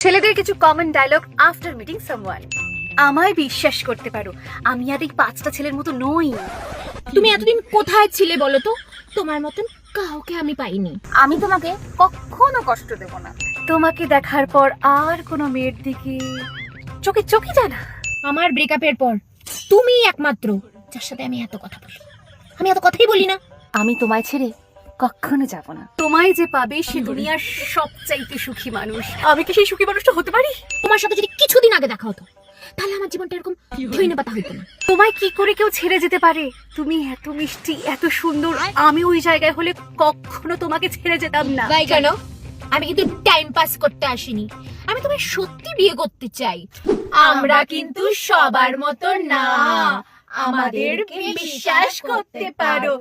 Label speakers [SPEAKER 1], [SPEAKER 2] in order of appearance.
[SPEAKER 1] ছেলেদের কিছু common dialogue after meeting someone. আমায় বিশ্বাস করতে পারো, আমি আর এই 5টা ছেলের মতো নই।
[SPEAKER 2] তুমি এতদিন কোথায় ছিলে বলো তো? তোমার মতন কাউকে আমি পাইনি।
[SPEAKER 1] আমি তোমাকে কখনো কষ্ট দেব না। তোমাকে দেখার পর আর কোনো মেয়ের দিকে চোখে চোখই যায় না।
[SPEAKER 2] আমার ব্রেকআপের পর তুমি একমাত্র যার সাথে আমি এত কথা বলি। আমি এত কথাই বলি না।
[SPEAKER 1] আমি তোমায় ছেড়ে কখনো যাব না। তোমায় যে পাবে সে দুনিয়ার সবচাইতে সুখী মানুষ। আমি কি সেই সুখী মানুষটা হতে পারি?
[SPEAKER 2] তোমার সাথে যদি কিছুদিন আগে দেখা হতো তাহলে আমার জীবনটা এরকম ধইনে পাতা হইতো না।
[SPEAKER 1] তোমায় কি করে কেউ ছেড়ে যেতে পারে? তুমি এত মিষ্টি, এত সুন্দর। আমি ওই জায়গায় হলে কখনো তোমাকে ছেড়ে যেতাম না।
[SPEAKER 2] তাই কেন? আমি কিন্তু টাইম পাস করতে আসিনি, আমি তোমায় সত্যি বিয়ে করতে চাই। আমরা কিন্তু সবার মতো না, আমাদেরকে বিশ্বাস করতে পারো।